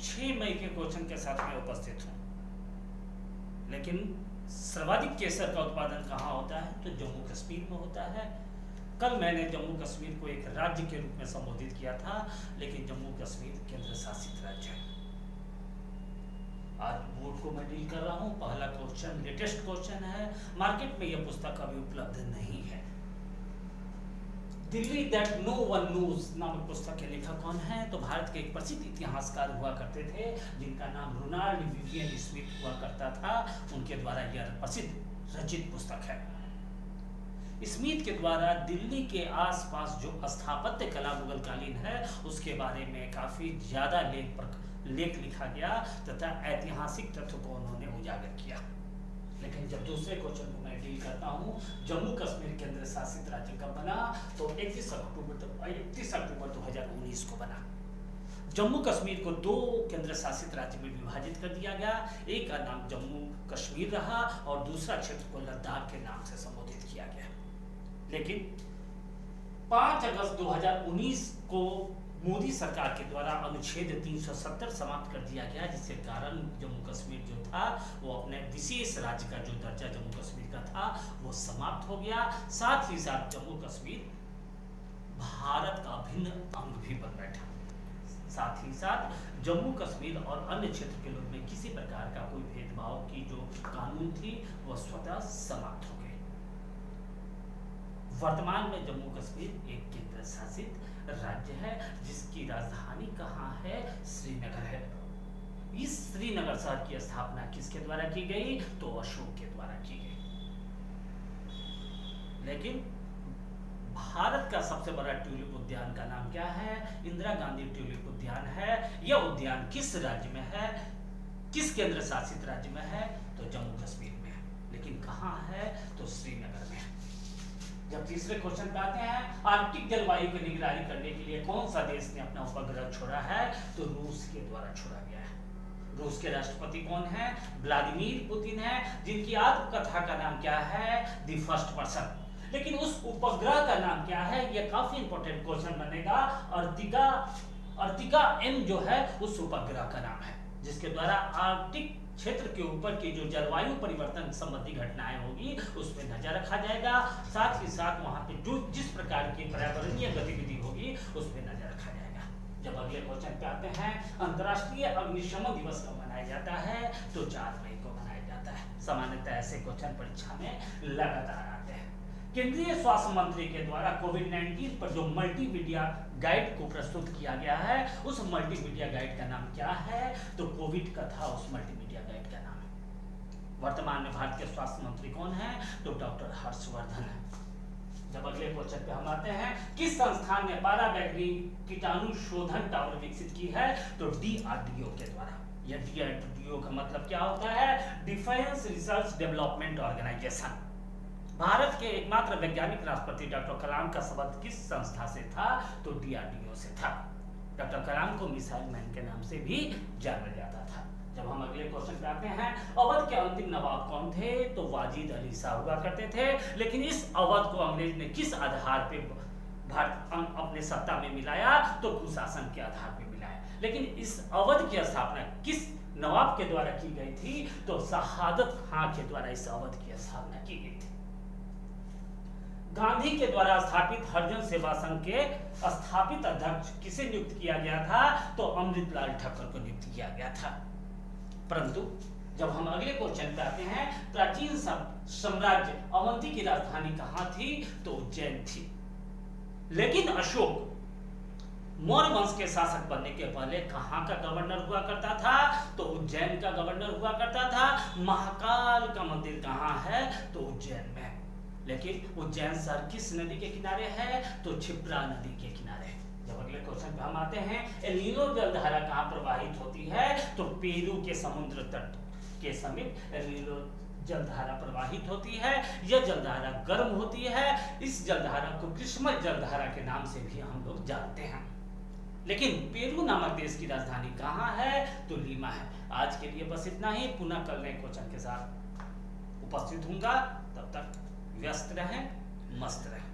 6 मई के क्वेश्चन के साथ मैं उपस्थित हूँ। लेकिन सर्वाधिक केसर का उत्पादन कहाँ होता है? तो जम्मू कश्मीर में होता है। कल मैंने जम्मू कश्मीर को एक राज्य के रूप में संबोधित किया था, लेकिन जम्मू कश्मीर केंद्र शासित राज्य है। आज बोर्ड को मैं डील कर रहा हूँ। पहला क्वेश्चन लेटेस्ट क्वेश्चन है। मार्केट में यह पुस्तक अभी उपलब्ध नहीं है। Delhi that no one knows नामक पुस्तक के लेखक कौन है? तो भारत के एक प्रसिद्ध इतिहासकार हुआ करते थे, जिनका नाम रोनाल्ड विवियन स्मिथ हुआ करता था। उनके द्वारा यह प्रसिद्ध रचित पुस्तक है। स्मिथ के द्वारा दिल्ली के आसपास जो स्थापत्य कला मुगलकालीन है, उसके बारे में काफी ज्यादा लेख लिखा गया तथा ऐतिहासिक तथ्यों को उन्होंने उजागर किया। लेकिन जब दूसरे क्वेश्चन को मैं डील करता हूँ, जम्मू कश्मीर केंद्र शासित राज्य कब बना? तो 31 अक्टूबर 2019 को बना। जम्मू कश्मीर को 2 केंद्र शासित राज्य में विभाजित कर दिया गया। एक का नाम जम्मू कश्मीर रहा और दूसरा क्षेत्र को लद्दाख के नाम से संबोधित किया गया। लेकिन 5 अगस्त 2019 को मोदी सरकार के द्वारा अनुच्छेद 370 समाप्त कर दिया गया, जिसके कारण जम्मू कश्मीर जो था वो अपने विशेष राज्य का जो दर्जा जम्मू कश्मीर का था वो समाप्त हो गया। साथ ही साथ जम्मू कश्मीर भारत का अभिन्न अंग भी बन बैठा। साथ ही साथ जम्मू कश्मीर और अन्य क्षेत्र के लोग में किसी प्रकार का कोई भेदभाव की जो कानून थी वो स्वतः समाप्त हो गई। वर्तमान में जम्मू कश्मीर एक केंद्र शासित राज्य है, जिसकी राजधानी कहाँ है? श्रीनगर है। इस श्रीनगर शहर की स्थापना किसके द्वारा की गई? तो अशोक के द्वारा की गई। लेकिन भारत का सबसे बड़ा ट्यूलिप उद्यान का नाम क्या है? इंदिरा गांधी ट्यूलिप उद्यान है। यह उद्यान किस राज्य में है? किस केंद्र शासित राज्य में है? तो जम्मू कश्मीर में है। लेकिन कहाँ है? तो श्रीनगर में है। जब तीसरे क्वेश्चन पे आते हैं, आर्कटिक जलवायु की निगरानी करने के लिए कौन सा देश ने अपना उपग्रह छोड़ा है? तो रूस के द्वारा छोड़ा गया है। रूस के राष्ट्रपति कौन है? व्लादिमीर पुतिन है, जिनकी आत्मकथा का नाम क्या है? The first person. लेकिन उस उपग्रह का नाम क्या है? यह काफी इंपॉर्टेंट क्वेश्चन बनेगा। अर्तिका M जो है उस उपग्रह का नाम है, जिसके द्वारा आर्कटिक क्षेत्र के ऊपर की जो जलवायु परिवर्तन संबंधी घटनाएं होगी उस पर नजर रखा जाएगा। साथ ही साथ वहां पे जो जिस प्रकार की पर्यावरणीय गतिविधि होगी उस पर नजर रखा जाएगा। जब अगले क्वेश्चन पे आते हैं, अंतर्राष्ट्रीय अग्निशमन दिवस कब मनाया जाता है? तो 4 मई को मनाया जाता है। सामान्यतः ऐसे क्वेश्चन परीक्षा में लगातार आते हैं। केंद्रीय स्वास्थ्य मंत्री के द्वारा कोविड-19 पर जो मल्टीमीडिया गाइड को प्रस्तुत किया गया है, उस मल्टीमीडिया गाइड का नाम क्या है? तो कोविड कथा उस मल्टीमीडिया गाइड का नाम है। वर्तमान में भारत के स्वास्थ्य मंत्री कौन है? तो डॉक्टर हर्षवर्धन है। जब अगले क्वेश्चन पे हम आते हैं, किस संस्थान ने पाराबैक्टीरी कीटाणु शोधन टावर विकसित की है? तो DRDO के द्वारा। यह DRDO का मतलब क्या होता है? Defence research development organisation. Bharat के एकमात्र वैज्ञानिक राष्ट्रपति डॉक्टर कलाम का संबंध किस संस्था से था? तो DRDO से था। डॉक्टर कलाम को मिसाइल मैन के नाम से भी जाना जाता था। जब हम अगले क्वेश्चन पे आते हैं, अवध के अंतिम नवाब कौन थे? तो वाजिद अली शाह हुआ करते थे। लेकिन इस अवध को अंग्रेज ने किस आधार पे भारत अपने सत्ता में मिलाया? तो कुशासन के आधार पे मिलाया। लेकिन इस अवध की स्थापना किस नवाब के द्वारा की गई थी? तो शहादत खां के द्वारा इस अवध की स्थापना की गई थी। गांधी के द्वारा स्थापित हरिजन सेवा संघ के स्थापित अध्यक्ष किसे नियुक्त किया गया था? तो अमृतलाल ठक्कर को नियुक्त किया गया था। परंतु जब हम अगले क्वेश्चन पे आते हैं, प्राचीन साम्राज्य अवंती की राजधानी कहाँ थी? तो उज्जैन थी। लेकिन अशोक मौर्य वंश के शासक बनने के पहले कहाँ का गवर्नर हुआ करता था? तो उज्जैन का गवर्नर हुआ करता था। महाकाल का मंदिर कहाँ है? तो उज्जैन में। लेकिन उज्जैन शहर किस नदी के किनारे है? तो क्षिप्रा नदी के किनारे। जब अगले क्वेश्चन पे हम आते हैं, एल नीनो जलधारा कहाँ प्रवाहित होती है? तो पेरू के समुद्र तट के समीप एल नीनो जलधारा प्रवाहित होती है। यह जलधारा गर्म होती है। इस जलधारा को क्रिसमस जलधारा के नाम से भी हम लोग जानते हैं। लेकिन पेरू नामक देश की राजधानी कहाँ है? तो लीमा है। आज के लिए बस इतना ही। पुनः कल नए क्वेश्चन के साथ उपस्थित होऊंगा। तब तक व्यस्त रहें, मस्त रहें।